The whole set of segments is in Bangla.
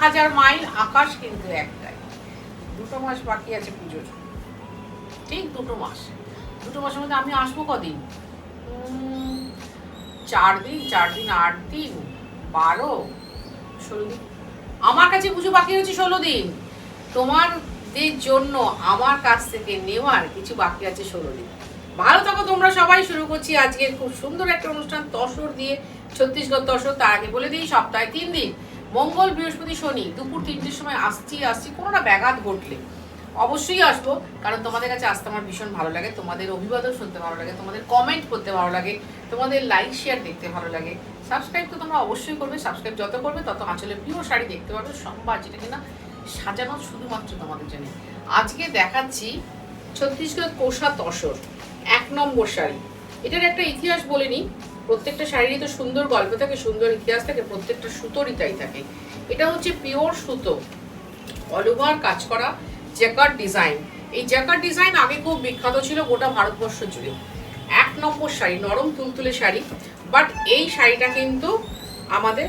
1000 মাইল, আকাশ কিন্তু একটাই। 2 মাস বাকি আছে পুজোর, ঠিক 2 মাস। 2 মাসের মধ্যে আমি আসবো কদিন? 4 দিন, 4 দিন 8 দিন, 12, 16 দিন। আমার কাছে পুজো বাকি হচ্ছে 16 দিন। তোমাদের জন্য আমার কাছ থেকে নেওয়ার কিছু বাকি আছে 16 দিন। ভালো থাকো তোমরা সবাই। শুরু করছি আজকের খুব সুন্দর একটা অনুষ্ঠান তসর দিয়ে, ছত্তিশগড় তসর। তার আগে বলে দিই, সপ্তাহে 3 দিন, মঙ্গল, বৃহস্পতি, শনি, দুপুর 3টের সময় আসছি। কোনো না ব্যাঘাত ঘটলে অবশ্যই আসবো, কারণ তোমাদের কাছে আসতে আমার ভীষণ ভালো লাগে। তোমাদের অভিবাদন শুনতে ভালো লাগে, তোমাদের কমেন্ট করতে ভালো লাগে, তোমাদের লাইক শেয়ার দেখতে ভালো লাগে। সাবস্ক্রাইব তো তোমরা অবশ্যই করবে। সাবস্ক্রাইব যত করবে তত আঁচলে পিওর শাড়ি দেখতে পাবে সোমবার, যেটা কিনা সাজানো শুধুমাত্র তোমাদের জন্য। আজকে দেখাচ্ছি ছত্তিশগড় কোষা তসর 1 নম্বর শাড়ি। এটার একটা ইতিহাস বলে নিই। প্রত্যেকটা শাড়িরই তো সুন্দর গল্প থাকে, সুন্দর ইতিহাস থাকে, প্রত্যেকটা সুতোরই তাই থাকে। এটা হচ্ছে পিওর সুতো, অল ওভার কাজ করা জ্যাকার্ড ডিজাইন। এই জ্যাকার্ড ডিজাইন আগে খুব বিখ্যাত ছিল গোটা ভারতবর্ষ জুড়ে। 1 নম্বর শাড়ি, নরম তুলতুলে শাড়ি। বাট এই শাড়িটা কিন্তু আমাদের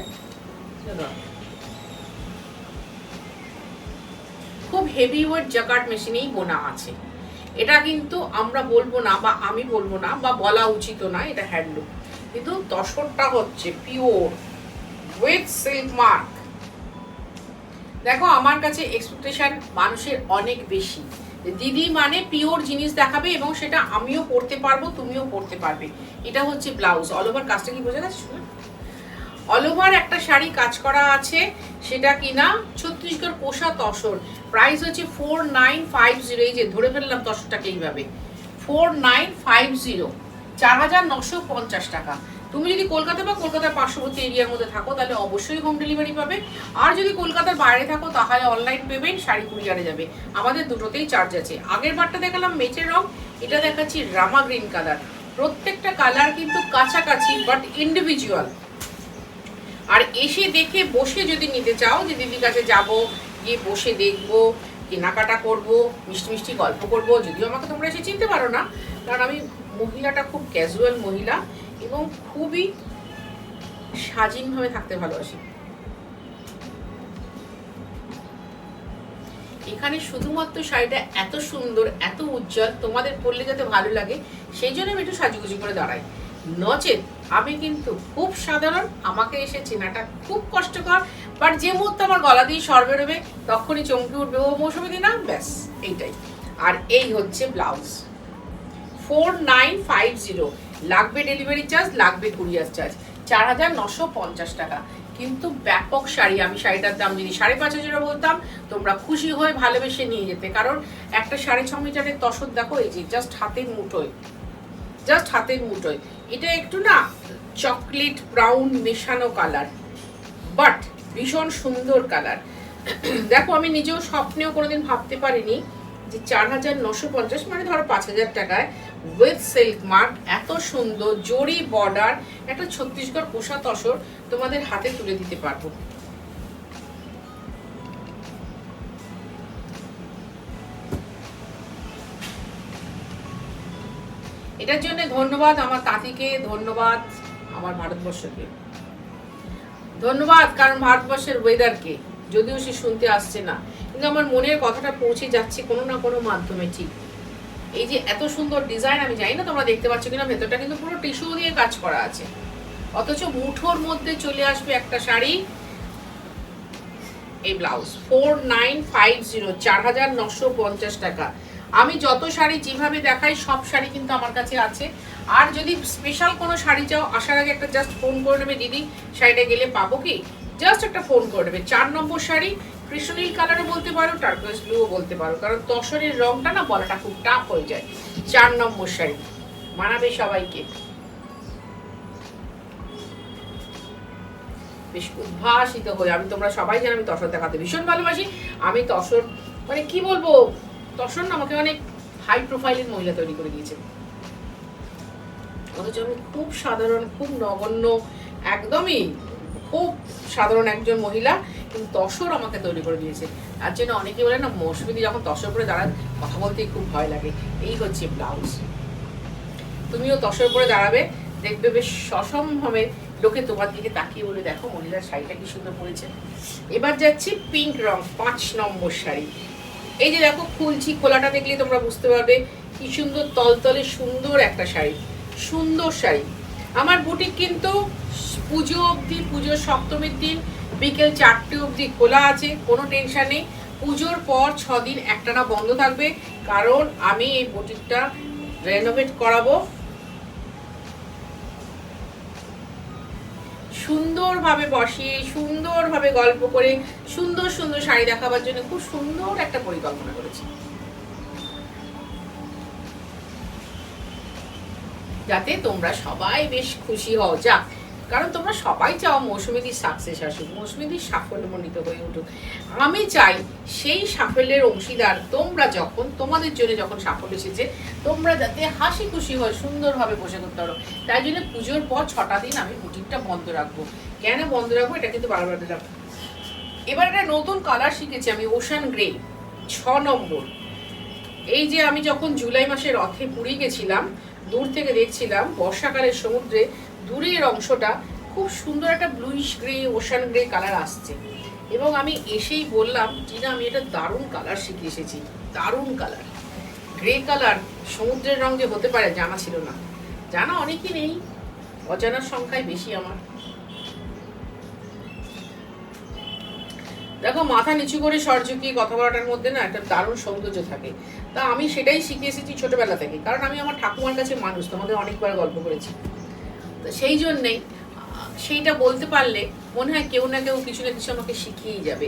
খুব হেভি ওয়েট জ্যাকার্ড মেশিনেই বোনা আছে। এটা কিন্তু আমরা বলবো না, বা আমি বলবো না, বা বলা উচিত না, এটা হ্যান্ডলুম। কিন্তু তসরটা হচ্ছে পিওর উইথ সিল্ক মার্ক। দেখো, আমার কাছে এক্সপেকটেশন মানুষের অনেক বেশি। দিদি মানে পিওর জিনিস দেখাবে, এবং সেটা আমিও পড়তে পারবো, তুমিও পড়তে পারবে। এটা হচ্ছে ব্লাউজ। অল ওভার কাজটা কি বোঝা যাচ্ছে? অল ওভার একটা শাড়ি কাজ করা আছে, সেটা কিনা ছত্তিশগড় কোষা তসর। প্রাইস হচ্ছে 4950। এই যে ধরে ফেললাম তসরটাকে এইভাবে, 4950, 4950 টাকা। তুমি যদি কলকাতা বা কলকাতার পার্শ্ববর্তী এরিয়ার মধ্যে থাকো তাহলে অবশ্যই হোম ডেলিভারি পাবে। আর যদি কলকাতার বাইরে থাকো তাহলে অনলাইন পেমেন্ট, শাড়ি কুরিয়ারে যাবে। আমাদের দুটোতেই চার্জ আছে। আগের বারটা দেখালাম মেচের রং, এটা দেখাচ্ছি রামা গ্রিন কালার। প্রত্যেকটা কালার কিন্তু কাছাকাছি বাট ইন্ডিভিজুয়াল। আর এসে দেখে বসে যদি নিতে চাও, যে দিদির কাছে যাবো, গিয়ে বসে দেখবো, কেনাকাটা করবো, মিষ্টি মিষ্টি গল্প করবো, যদিও আমাকে তোমরা এসে চিনতে পারো না, কারণ আমি মহিলাটা খুব ক্যাজুয়াল মহিলা এবং খুবই স্বাধীনভাবে থাকতে ভালোবাসি। এখানে শুধুমাত্র শাড়িটা এত সুন্দর, এত উজ্জ্বল, তোমাদের পরলে যাতে ভালো লাগে সেই জন্য আমি একটু সাজুগুজি করে দাঁড়াই। নচেত আমি কিন্তু খুব সাধারণ, আমাকে এসে চেনাটা খুব কষ্টকর। বাট যে মুহূর্তে আমার গলা দিয়ে স্বর বেরোবে তখনই চমকে উঠবে, ও মৌসুমী দি না, ব্যাস এইটাই। আর এই হচ্ছে ব্লাউজ। 4950 লাগবে ডেলিভারি চার্জ, লাগবে কুরিয়ার চার্জ, 4950 টাকা। কিন্তু ব্যাপক শাড়ি। আমি শাড়িটার দাম যদি 5,500 বলতাম, তোমরা খুশি হয়ে ভালোবেসে নিয়ে যেতে। কারণ একটা 6.5 মিটারের তসর দেখো, এই যে জাস্ট হাতের মুঠোয়, জাস্ট হাতের মুঠোয়। এটা একটু না চকলেট ব্রাউন মেশানো কালার, বাট ভীষণ সুন্দর কালার। দেখো, আমি নিজেও স্বপ্নেও কোনোদিন ভাবতে পারিনি যে 4950, মানে ধরো 5000 টাকায় উইথ সিল্ক মার্ক, এত সুন্দর জরি বর্ডার একটা ছত্তিশগড় কোষা তসর তোমাদের হাতে তুলে দিতে পারবো। এটার জন্য ধন্যবাদ আমার তাঁতিকে, ধন্যবাদ আমার ভারতবর্ষকে, ধন্যবাদ কারণ ভারতবর্ষের ওয়েদারকে, যদিও সে শুনতে আসছে না, কিন্তু আমার মনের কথাটা পৌঁছে যাচ্ছে কোনো না কোনো মাধ্যমে। ঠিক এই যে এত সুন্দর ডিজাইন, আমি জানি না তোমরা দেখতে পাচ্ছ কিনা, ভেতরটা কিন্তু পুরো টিস্যু দিয়ে কাজ করা আছে, অথচ মুঠোর মধ্যে চলে আসবে একটা শাড়ি। এই ব্লাউজ 4950, 4950 টাকা। আমি যত শাড়ি যেভাবে দেখাই সব শাড়ি কিন্তু আমার কাছে আছে। আর যদি স্পেশাল কোনো শাড়ি চাও, আসার আগে একটা জাস্ট ফোন করে নেবে, দিদি শাড়িটা গেলে পাবো কি, জাস্ট একটা ফোন করে নেবে। 4 নম্বর শাড়ি, কৃষ্ণনীল কালারও বলতে পারো, টার্কোয়েজ ব্লুও বলতে পারো, কারণ তসরের রংটা না বলাটা খুব টাফ হয়ে যায়। 4 নম্বর শাড়ি মানাবে সবাইকে। বেশ উদ্ভাসিত হয়ে, আমি তোমরা সবাই জানো আমি তসর দেখাতে ভীষণ ভালোবাসি। আমি তসর মানে কি বলবো, তসর না আমাকে অনেক হাই প্রোফাইলের মহিলা তৈরি করে দিয়েছে। অথচ আমি খুব সাধারণ, খুব নগণ্য, একদমই খুব সাধারণ একজন মহিলা, কিন্তু তসর আমাকে তৈরি করে দিয়েছে। তার জন্য অনেকে বলে না, মৌসুমী যখন তসর করে দাঁড়ান কথা বলতেই খুব ভয় লাগে। এই হচ্ছে ব্লাউজ। তুমিও তসর করে দাঁড়াবে, দেখবে বেশ সসম্ভাবে লোকে তোমার দিকে তাকিয়ে বলে দেখো মহিলার শাড়িটা কি সুন্দর পরেছে। এবার যাচ্ছি পিঙ্ক রং, 5 নম্বর শাড়ি। এই যে দেখো খুলছি, খোলাটা দেখলে তোমরা বুঝতে পারবে কি সুন্দর তলতলে সুন্দর একটা শাড়ি, সুন্দর শাড়ি। আমার বুটিক কিন্তু পুজো অবধি, পুজোর সপ্তমীর দিন বিকেল 4টে অবধি খোলা আছে, কোনো টেনশন নেই। পুজোর পর 6 দিন একটানা বন্ধ থাকবে, কারণ আমি এই বুটিকটা রেনোভেট করাবো, সুন্দরভাবে বসিয়ে সুন্দরভাবে গল্প করে সুন্দর সুন্দর শাড়ি দেখাবার জন্য খুব সুন্দর একটা পরিকল্পনা করেছি, যাতে তোমরা সবাই বেশ খুশি হও। যাক, কারণ তোমরা সবাই চাও মৌসুমীদির সাকসেস আসুক, মৌসুমীদির সাফল্যমণ্ডিত হয়ে উঠুক। আমি চাই সেই সাফল্যের অংশীদার তোমরা, যখন তোমাদের জন্য যখন সাফল্য এসেছে তোমরা যাতে হাসি খুশি হয়, সুন্দরভাবে বসে করতে পারো। তাই জন্য পুজোর পর 6টা দিন আমি বুটিকটা বন্ধ রাখবো। কেন বন্ধ রাখবো এটা কিন্তু বারবার দিলাম। এবার একটা নতুন কালার শিখেছি আমি, ওশান গ্রে, 6 নম্বর। এই যে আমি যখন জুলাই মাসে রথে পুরী গেছিলাম, দূর থেকে দেখছিলাম বর্ষাকালের সমুদ্রে দূরের অংশটা খুব সুন্দর একটা bluish grey, ocean grey colour আসছে, এবং আমি এসেই বললাম টিনা আমি এটা দারুণ কালার শিখে এসেছি, দারুণ কালার। গ্রে কালার সমুদ্রের রঙ যে হতে পারে জানা ছিল না, জানা অনেকই নেই, অজানার সংখ্যায় বেশি আমার। দেখো মাথা নিচু করে স্বর ঝুঁকিয়ে কথা বলাটার মধ্যে না একটা দারুণ সৌন্দর্য থাকে। তা আমি সেটাই শিখে এসেছি ছোটবেলা থেকে, কারণ আমি আমার ঠাকুমার কাছে মানুষ, তোমাদের অনেকবার গল্প করেছি। তো সেই জন্যেই সেইটা বলতে পারলে মনে হয় কেউ না কেউ কিছু না কিছু আমাকে শিখিয়েই যাবে।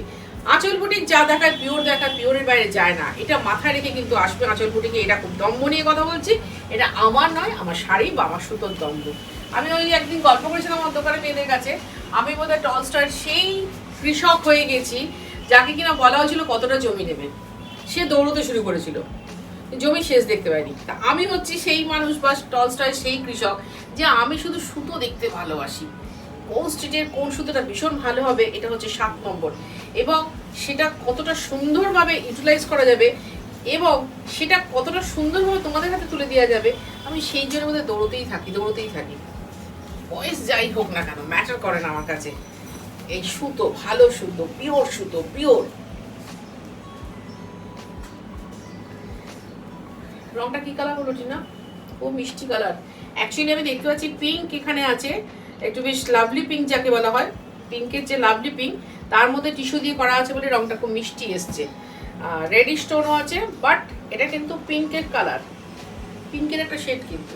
আঁচল বুটিক যা দেখায় পিওর দেখায়, পিওরের বাইরে যায় না, এটা মাথায় রেখে কিন্তু আসবে আঁচল বুটিকে। এটা খুব দম্ভ নিয়ে কথা বলছি, এটা আমার নয়, আমার শাড়ি বা আমার সুতোর দম্ভ। আমি ওই একদিন গল্প করেছিলাম আমার দোকানে মেয়েদের কাছে, আমি বোধহয় টলস্টয়ের সেই কৃষক হয়ে গেছি যাকে কিনা বলা হয়েছিল কতটা জমি নেবেন, সে দৌড়তে শুরু করেছিল, জমি শেষ দেখতে পাইনি। তা আমি হচ্ছি সেই মানুষ বা টলস্টয়ের সেই কৃষক যে আমি শুধু সুতো দেখতে ভালোবাসি, কোন স্ট্রিটের কোন সুতোটা ভীষণ ভালো হবে, এটা হচ্ছে 7 নম্বর, এবং সেটা কতটা সুন্দরভাবে ইউটিলাইজ করা যাবে এবং সেটা কতটা সুন্দরভাবে তোমাদের হাতে তুলে দেওয়া যাবে, আমি সেই জন্য মধ্যে দৌড়তেই থাকি। বয়স যাই হোক না কেন ম্যাটার করে না আমার কাছে। এই সুতো, ভালো সুতো, পিওর সুতো, পিওর। রংটা কি কালার হলো টিনা? ও মিষ্টি কালার। অ্যাকচুয়ালি আমি দেখতে পাচ্ছি পিঙ্ক এখানে আছে, একটু বেশ লাভলি পিঙ্ক যাকে বলা হয়, পিঙ্কের যে লাভলি পিঙ্ক তার মধ্যে টিস্যু দিয়ে করা আছে বলে রংটা খুব মিষ্টি এসছে। রেডি স্টোনও আছে, বাট এটা কিন্তু পিঙ্কের কালার, পিঙ্কের একটা শেড কিন্তু।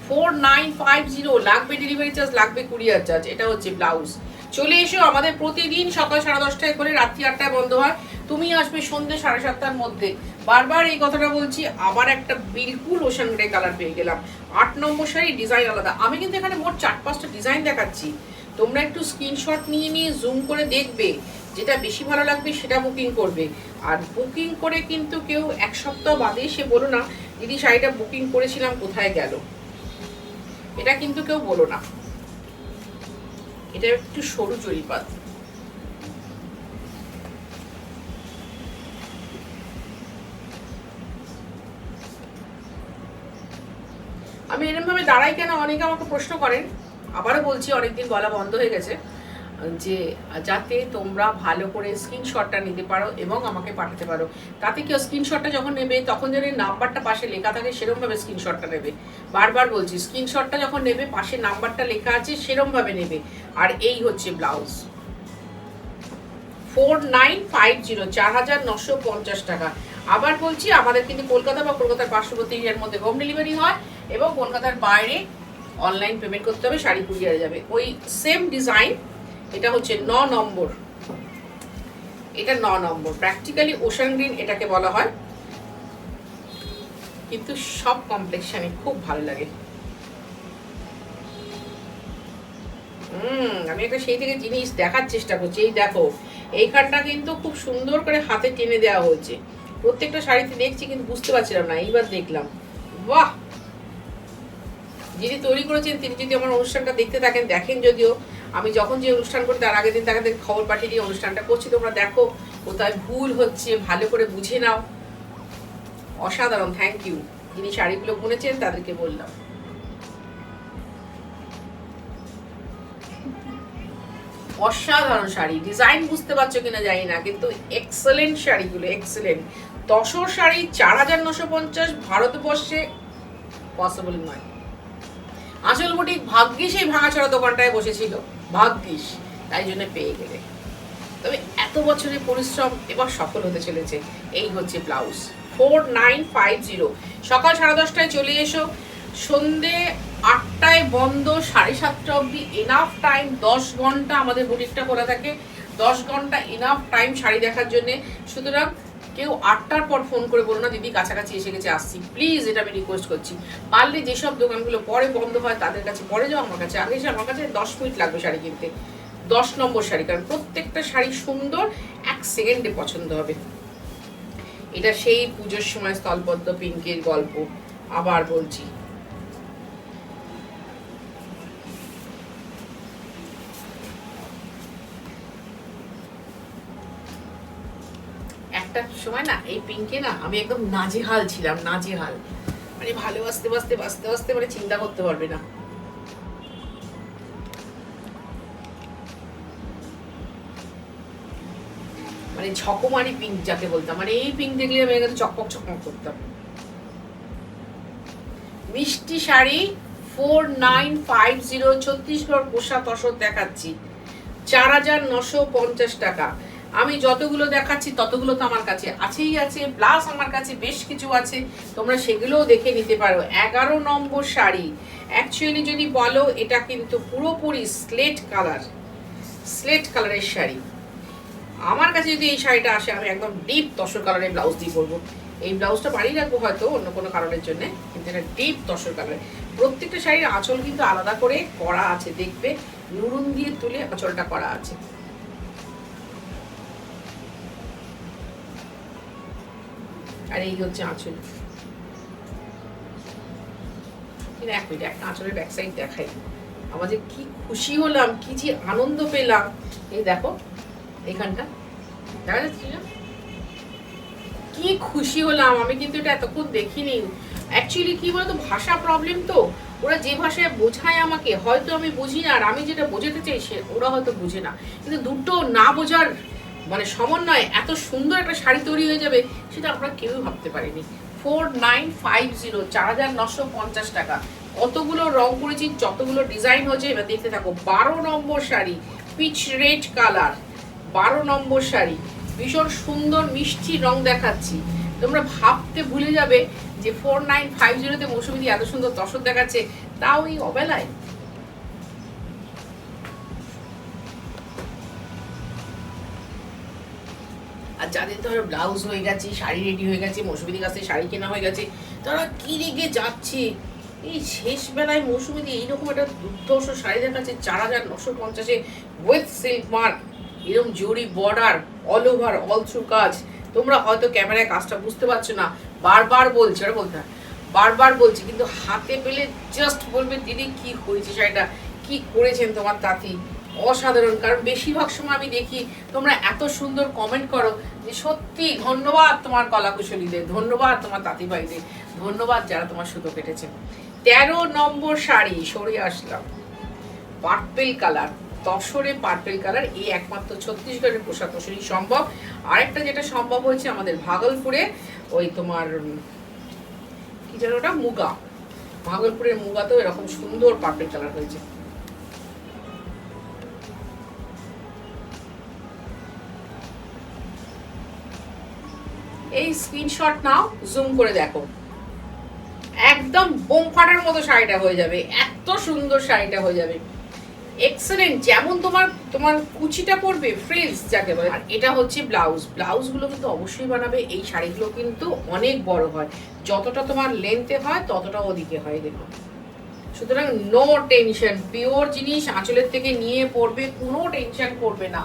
4950 লাগবে ডেলিভারি চার্জ, লাগবে কুরিয়ার চার্জ। এটা হচ্ছে ব্লাউজ। চলে এসো, আমাদের প্রতিদিন সকাল 10:30টায় করে রাত্রি 8টায় বন্ধ হয়, তুমি আসবে সন্ধ্যে 7:30টার মধ্যে। বারবার এই কথাটা বলছি, আবার একটা বিলকুল ওশান গ্রে কালার পেয়ে গেলাম। 8 নম্বর শাড়ি, ডিজাইন আলাদা। আমি কিন্তু এখানে মোট 4-5টা ডিজাইন দেখাচ্ছি, তোমরা একটু স্ক্রিনশট নিয়ে জুম করে দেখবে, যেটা বেশি ভালো লাগবে সেটা বুকিং করবে। আর বুকিং করে কিন্তু কেউ 1 সপ্তাহ বাদে এসে বলো না দিদি শাড়িটা বুকিং করেছিলাম কোথায় গেল, এটা কিন্তু কেউ বলো না। এটা একটু সরু জরিপাত, আমি এরকম ভাবে দাঁড়াই কেন অনেকে আমাকে প্রশ্ন করেন। আবারও বলছি, অনেকদিন বলা বন্ধ হয়ে গেছে, যে যাতে তোমরা ভালো করে স্ক্রিনশটটা নিতে পারো এবং আমাকে পাঠাতে পারো। তাতে কেউ স্ক্রিনশটটা যখন নেবে তখন যেন নাম্বারটা পাশে লেখা থাকে সেরকমভাবে স্ক্রিনশটটা নেবে। বারবার বলছি, স্ক্রিনশটটা যখন নেবে পাশে নাম্বারটা লেখা আছে সেরকমভাবে নেবে। আর এই হচ্ছে ব্লাউজ, 4950, 4950 টাকা। আবার বলছি, আমাদের কিন্তু কলকাতা বা কলকাতার পার্শ্ববর্তী এরিয়ার মধ্যে হোম ডেলিভারি হয়, এবং কলকাতার বাইরে অনলাইন পেমেন্ট করতে হবে, শাড়ি কুরিয়ারে যাবে। ওই সেম ডিজাইন, এটা হচ্ছে 9 নম্বর, এটা 9 নম্বর। প্র্যাকটিক্যালি ওশান গ্রিন এটাকে বলা হয়, কিন্তু সব কমপ্লেক্সনে খুব ভালো লাগে। আমি একটা সেই থেকে জিনিস দেখার চেষ্টা করছি। এই দেখো, এইখানটা কিন্তু খুব সুন্দর করে হাতে টেনে দেওয়া হয়েছে। প্রত্যেকটা শাড়িতে দেখছি কিন্তু বুঝতে পারছিলাম না, এইবার দেখলাম। বাহ! যিনি তৈরি করেছেন তিনি যদি আমার অনুষ্ঠানটা দেখতে থাকেন, দেখেন যদিও, আমি যখন যে অনুষ্ঠান করি তার আগের দিন তাদের খবর পাঠিয়ে দিয়ে অনুষ্ঠানটা করছি, তোমরা দেখো কোথায় ভুল হচ্ছে ভালো করে বুঝে নাও। অসাধারণ, থ্যাংক ইউ। যিনি শাড়িগুলো বুনেছেন তাদেরকে বললাম। অসাধারণ শাড়ি, ডিজাইন বুঝতে পারছো কিনা জানি না, কিন্তু এক্সেলেন্ট শাড়িগুলো, এক্সেলেন্ট। তসর শাড়ি 4950 ভারতবর্ষে পসিবল নয়। আঁচল বুটিক ভাগ্যিস এই ভাঙাচোরা দোকানটায় বসেছিল, ভাগ্যিস, তাই জন্য পেয়ে গেলে। তবে এত বছরের পরিশ্রম এবার সফল হতে চলেছে। এই হচ্ছে ব্লাউজ, 4950। সকাল 10:30টায় চলে এসো, সন্ধে 8টায় বন্ধ, 7:30 অবধি এনাফ টাইম। 10 ঘন্টা আমাদের বুটিকটা খোলা থাকে, 10 ঘন্টা এনাফ টাইম শাড়ি দেখার জন্যে। সুতরাং কেউ 8টার পর ফোন করে বলো না দিদি কাছাকাছি এসে গেছে আসছি, প্লিজ, এটা আমি রিকোয়েস্ট করছি। পারলে যেসব দোকানগুলো পরে বন্ধ হয় তাদের কাছে পরে যাও, আমার কাছে আগে এসে, আমার কাছে 10 মিনিট লাগবে শাড়ি কিনতে, 10 নম্বর শাড়ি, কারণ প্রত্যেকটা শাড়ি সুন্দর, 1 সেকেন্ডে পছন্দ হবে। এটা সেই পুজোর সময় স্থলপদ্ম পিঙ্কের গল্প, আবার বলছি। একটা সময় না এই পিঙ্কে না আমি একদম নাজেহাল ছিলাম, নাজেহাল, মানে ভালোবাসতে বাসতে বাসতে বাসতে মানে চিন্তা করতে পারবে না। মানে ঝকমারি পিঙ্ক যাকে বলতাম, মানে এই পিঙ্ক দেখলে আমি একদম চকমক চকমক করতাম। মিষ্টি শাড়ি 4950, ছত্তিশগড় কোষা তসর দেখাচ্ছি, 4950 টাকা। আমি যতগুলো দেখাচ্ছি ততগুলো তো আমার কাছে আছেই আছে, প্লাস আমার কাছে বেশ কিছু আছে, তোমরা সেগুলোও দেখে নিতে পারো। 11 নম্বর শাড়ি, অ্যাকচুয়ালি যদি বলো এটা কিন্তু পুরোপুরি স্লেট কালার, স্লেট কালারের শাড়ি। আমার কাছে যদি এই শাড়িটা আসে আমি একদম ডিপ তসর কালারের ব্লাউজ দিয়ে পরবো। এই ব্লাউজটা বাড়িয়ে রাখবো হয়তো অন্য কোনো কারণের জন্য, কিন্তু এটা ডিপ তসর কালার। প্রত্যেকটা শাড়ির আঁচল কিন্তু আলাদা করে করা আছে, দেখবে নুরুন দিয়ে তুলে আঁচলটা করা আছে। আর এই হচ্ছে আঁচল। কিন্তু এক মিনিট, একটা আঁচলের ব্যাক সাইড দেখাই, আমার যে কি খুশি হলাম, কি যে আনন্দ পেলাম। এই দেখো এখানটা দেখা যাচ্ছে না, কি খুশি হলাম আমি, কিন্তু এটা এতক্ষণ দেখিনি। অ্যাকচুয়ালি কি বলতো, ভাষা প্রবলেম তো, ওরা যে ভাষায় বোঝায় আমাকে হয়তো আমি বুঝি না, আর আমি যেটা বোঝাতে চাই সে ওরা হয়তো বুঝে না, কিন্তু দুটো না বোঝার মানে সমন্বয়ে এত সুন্দর একটা শাড়ি তৈরি হয়ে যাবে সেটা আমরা কেউই ভাবতে পারিনি। 4950, 4950 টাকা। কতগুলো রং করেছি, যতগুলো ডিজাইন হয়েছে, এবার দেখতে থাকো। 12 নম্বর শাড়ি, পিচ রেড কালার, 12 নম্বর শাড়ি, ভীষণ সুন্দর মিষ্টি রং দেখাচ্ছি। তোমরা ভাবতে ভুলে যাবে যে 4950-তে মৌসুমী এত সুন্দর তসর দেখাচ্ছে, তাও এই অবেলায়। আর যাদের ধরো ব্লাউজ হয়ে গেছে, শাড়ি রেডি হয়ে গেছে, মৌসুমীদের কাছে শাড়ি কেনা হয়ে গেছে, তারা কি রেগে যাচ্ছে। এই শেষ বেলায় মৌসুমীদি এইরকম একটা দুর্ধর্ষ শাড়ি দেখাচ্ছে 4950-এ, উইথ সিল্ক মার্ক, এরকম জরি border, all over all through কাজ। তোমরা হয়তো ক্যামেরায় কাজটা বুঝতে পারছো না, বারবার বলছি, ওরা বলতে হয় বারবার বলছি, কিন্তু হাতে পেলে জাস্ট বলবে দিদি কি হয়েছে শাড়িটা, কি করেছেন তোমার তাঁতি, অসাধারণ। কারণ বেশিরভাগ সময় আমি দেখি তোমরা এত সুন্দর কমেন্ট করো যে সত্যি ধন্যবাদ তোমার কলাকুশলীদের, ধন্যবাদ তোমার তাঁতি ভাইদের, ধন্যবাদ যারা তোমার সুতো কেটেছে। 13 নম্বর শাড়ি, সরে আসলাম, পার্পেল কালার, তসরে পার্পেল কালার। এই একমাত্র ছত্তিশগড়ের পোশাক তসরই সম্ভব। আরেকটা যেটা সম্ভব হয়েছে আমাদের ভাগলপুরে, ওই তোমার কি যেন ওটা, মুগা, ভাগলপুরের মুগাতেও এরকম সুন্দর পার্পেল কালার হয়েছে। এই স্ক্রিনশট নাও, জুম করে দেখো, একদম বোম ফাটার মতো শাড়িটা হয়ে যাবে, এত সুন্দর শাড়িটা হয়ে যাবে, এক্সেলেন্ট। যেমন তোমার তোমার কুচিটা পড়বে, ফ্রিলস যাকে বলে। আর এটা হচ্ছে ব্লাউজ, ব্লাউজগুলো কিন্তু অবশ্যই বানাবে। এই শাড়িগুলো কিন্তু অনেক বড় হয়, যতটা তোমার লেন্থে হয় ততটা ওদিকে হয়, দেখো। সুতরাং নো টেনশন, পিওর জিনিস আঁচলের থেকে নিয়ে পরবে, কোনো টেনশন করবে না।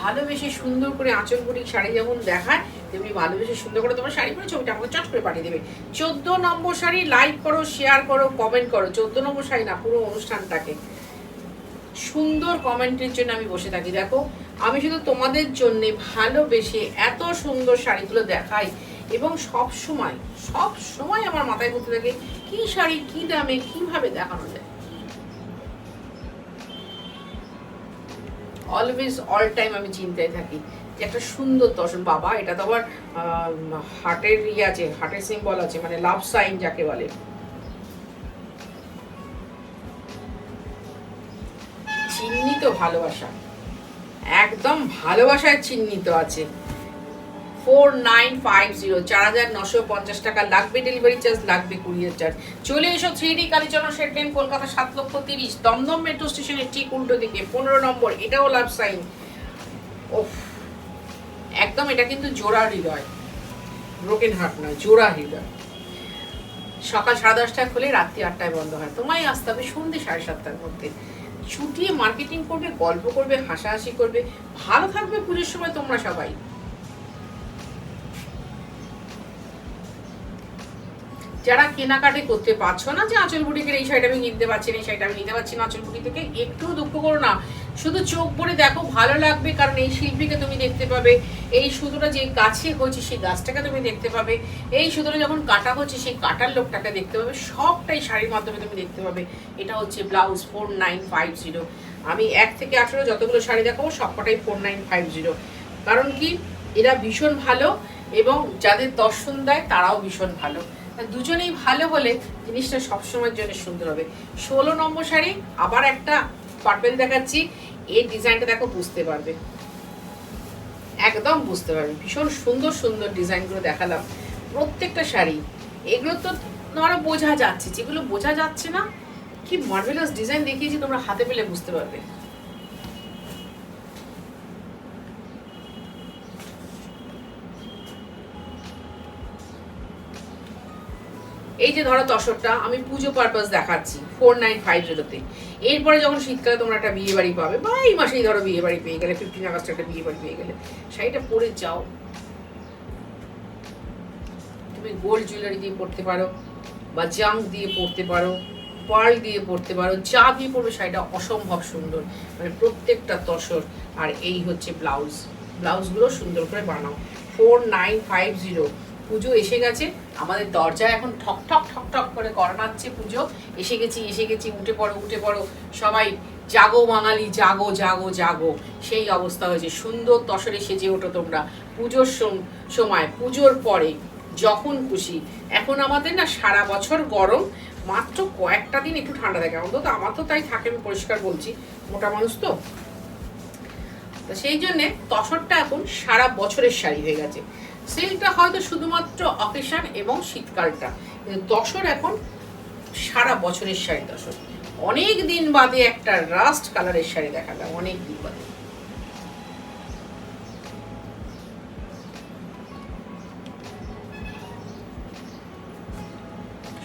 ভালোবেসে সুন্দর করে আঁচল বুটিক শাড়ি যেমন দেখায়, তেমনি ভালোবেসে সুন্দর করে তোমার শাড়ি পরে ছবিটা আমাকে চট করে পাঠিয়ে দেবে। 14 নম্বর শাড়ি, লাইক করো, শেয়ার করো, কমেন্ট করো। 14 নম্বর শাড়ি না, পুরো অনুষ্ঠানটাকে সুন্দর কমেন্টের জন্য আমি বসে থাকি। দেখো আমি শুধু তোমাদের জন্য ভালোবেসে এত সুন্দর শাড়িগুলো দেখাই, এবং সব সময় আমার মাথায় ঘুরতে থাকে কি শাড়ি কি দামে কিভাবে দেখানো যায়। অলওয়েজ অল টাইম আমি চিন্তায় থাকি যে একটা সুন্দর তসর, বাবা এটা তো আবার হার্টের আছে, হার্টের সিম্বল আছে, মানে লাভ সাইন যাকে বলে। চিহ্নিত ভালোবাসা, একদম ভালোবাসায় চিহ্নিত আছে। 4950, 4950 টাকা লাগবে ডেলিভারি চার্জ, লাগবে কুরিয়ার চার্জ। চলে এসো 3D Kalicharan shed lane, Kolkata 7,30,000, Dumdum metro স্টেশনের ঠিক উল্টো দিকে, 15 নম্বর। এটাও লাভ সাইন। ওফ, একদম এটা কিন্তু জোড়া হৃদয়, ব্রোকেন হার্ট নয়, জোড়া হৃদয়। সকাল 10:30টায় খুলে রাত্রি 8টায় বন্ধ হয়। তোমায় আসতে হবে সন্ধ্যে 7:30টার মধ্যে। ছুটিয়ে মার্কেটিং করবে, গল্প করবে, হাসাহাসি করবে, ভালো থাকবে পুজোর সময় তোমরা সবাই। যারা কেনাকাটি করতে পারছো না, যে আঁচল বুটিকের এই শাড়িটা আমি কিনতে পারছি না, এই শাড়িটা আমি নিতে পারছি না আঁচল বুটি থেকে, একটু দুঃখ করো না, শুধু চোখ ভরে দেখো, ভালো লাগবে। কারণ এই শিল্পীকে তুমি দেখতে পাবে, এই সুতোটা যে গাছে হয়েছে সেই গাছটাকে তুমি দেখতে পাবে, এই সুতোটা যখন কাটা হচ্ছে সেই কাটার লোকটাকে দেখতে পাবে, সবটাই শাড়ির মাধ্যমে তুমি দেখতে পাবে। এটা হচ্ছে ব্লাউজ 4950। আমি 1 থেকে 18 যতগুলো শাড়ি দেখাবো সবকটাই 4950। কারণ কি, এরা ভীষণ ভালো এবং যাদের দর্শন দেয় তারাও ভীষণ ভালো, দুজনেই ভালো হলে জিনিসটা সবসময়ের জন্য সুন্দর হবে। 16 নম্বর শাড়ি, আবার একটা পার্পেল দেখাচ্ছি। এই ডিজাইনটা দেখো, বুঝতে পারবে, একদম বুঝতে পারবে। ভীষণ সুন্দর সুন্দর ডিজাইনগুলো দেখালাম প্রত্যেকটা শাড়ি। এগুলো তো তোমার বোঝা যাচ্ছে, যেগুলো বোঝা যাচ্ছে না, কি মার্ভেলাস ডিজাইন দেখিয়েছি, তোমরা হাতে পেলে বুঝতে পারবে। এই যে ধরো তসরটা আমি পুজো পারপাস দেখাচ্ছি 4950-তে। এরপরে যখন শীতকালে তোমরা একটা বিয়ে বাড়ি পাবে, বা এই মাসেই ধরো বিয়ে বাড়ি পেয়ে গেলে, 15 আগস্ট একটা বিয়ে বাড়ি পেয়ে গেলে, শাড়িটা পরে যাও। তুমি গোল্ড জুয়েলারি দিয়ে পরতে পারো, বা জাং দিয়ে পরতে পারো, পার্ল দিয়ে পরতে পারো, যা দিয়ে পরবে শাড়িটা অসম্ভব সুন্দর, মানে প্রত্যেকটা তসর। আর এই হচ্ছে ব্লাউজ, ব্লাউজগুলো সুন্দর করে বানাও। 4950। পুজো এসে গেছে, আমাদের দরজায় এখন ঠক ঠক ঠক ঠক করে করানাচ্ছে পুজো। এসে গেছি, এসে গেছি, উঠে পড়ো, উঠে পড়ো সবাই, জাগো বাঙালি, জাগো জাগো জাগো। সেই অবস্থা হয়েছে, সুন্দর তসরে সেজে ওঠো তোমরা পুজোর সময়, পুজোর পরে, যখন খুশি। এখন আমাদের না সারা বছর গরম, মাত্র কয়েকটা দিন একটু ঠান্ডা থাকে, অন্তত আমার তো তাই থাকে, আমি পরিষ্কার বলছি, মোটা মানুষ তো। সেই জন্যে তসরটা এখন সারা বছরের শাড়ি হয়ে গেছে। সিল্কটা হয়তো শুধুমাত্র অকেশন এবং শীতকালটা, তসর এখন সারা বছরের শাড়ি। তসর অনেক দিন বাদে একটা রাস্ট কালারের শাড়ি দেখালাম, অনেক দিন বাদে।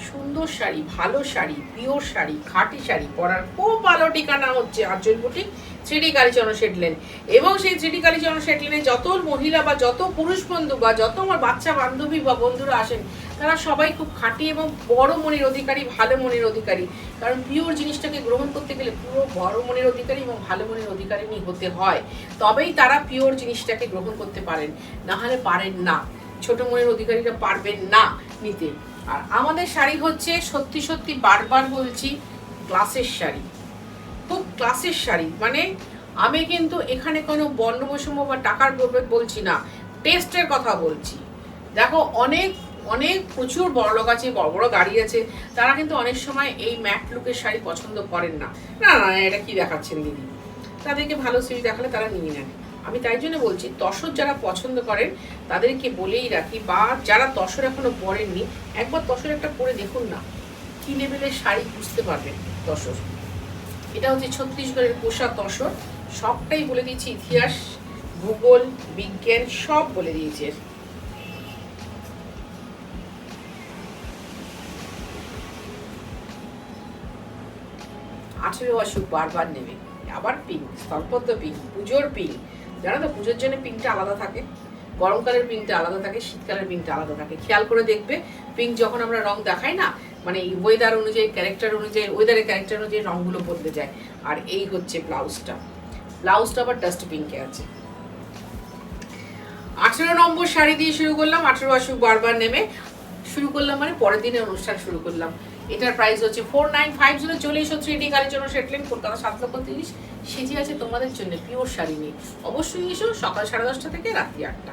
সুন্দর শাড়ি, ভালো শাড়ি, পিওর শাড়ি, খাঁটি শাড়ি পরার খুব ভালো ঠিকানা হচ্ছে আঁচল boutique 3D Kalicharan shed lane. এবং সেই 3D কালীচরণ শেড লেনে যত মহিলা বা যত পুরুষ বন্ধু বা যত আমার বাচ্চা বান্ধবী বা বন্ধুরা আসেন, তারা সবাই খুব খাঁটি এবং বড় মনের অধিকারী, ভালো মনের অধিকারী। কারণ পিওর জিনিসটাকে গ্রহণ করতে গেলে পুরো বড় মনের অধিকারী এবং ভালো মনের অধিকারী হতে হয়, তবেই তারা পিওর জিনিসটাকে গ্রহণ করতে পারেন, না হলে পারেন না। ছোট মনের অধিকারীরা পারবেন না নিতে। আর আমাদের শাড়ি হচ্ছে সত্যি সত্যি বারবার বলছি, ক্লাসের শাড়ি, খুব ক্লাসের শাড়ি। মানে আমি কিন্তু এখানে কোনো বর্ণ বৈষম্য বা টাকার প্রভেদ বলছি না, টেস্টের কথা বলছি। দেখো অনেক অনেক প্রচুর বড় লোক আছে, বড় বড় গাড়ি আছে, তারা কিন্তু অনেক সময় এই ম্যাট লুকের শাড়ি পছন্দ করেন না। না না, এটা কি দেখাচ্ছেন দিদি, তাদেরকে ভালো শাড়ি দেখালে তারা নিয়ে নেন। আমি তাই জন্য বলছি, তসর যারা পছন্দ করেন তাদেরকে বলেই রাখি, বা যারা তসর এখনো পরেননি, একবার তসর একটা পরে দেখুন না, কি লেভেলের শাড়ি, বুঝতে পারবেন তসর। এটা হচ্ছে ছত্তিশগড়ের পোষা তসর, সবটাই বলে দিয়েছি, ইতিহাস, ভূগোল, বিজ্ঞান সব বলে দিয়েছে। আঠেরো অসুখ বারবার নেবে, আবার পিঙ্ক, স্থলপদ্ম পিঙ্ক, পুজোর পিঙ্ক। জানো তো পুজোর জন্য পিঙ্কটা আলাদা থাকে, গরমকালের পিঙ্কটা আলাদা থাকে, শীতকালের পিঙ্কটা আলাদা থাকে। খেয়াল করে দেখবে, পিঙ্ক যখন আমরা রং দেখাই না, মানে ওয়েদার অনুযায়ী, ক্যারেক্টার অনুযায়ী, ওয়েদারের ক্যারেক্টার অনুযায়ী রঙগুলো বদলে যায়। আর এই হচ্ছে ব্লাউজটা, ব্লাউজটা আবার ডাস্ট পিঙ্কে আছে। 18 নম্বর শাড়ি দিয়ে শুরু করলাম, 18 অসুখ বারবার নেমে শুরু করলাম, মানে পরের দিনের অনুষ্ঠান শুরু করলাম। এটার প্রাইস হচ্ছে 4950। চলে এসো 3D কালের জন্য সেটলেন কলকাতা 7:30। সেজে আছে তোমাদের জন্য পিওর শাড়ি নিয়ে। অবশ্যই এসো সকাল 10:30 থেকে রাত্রি 8টা।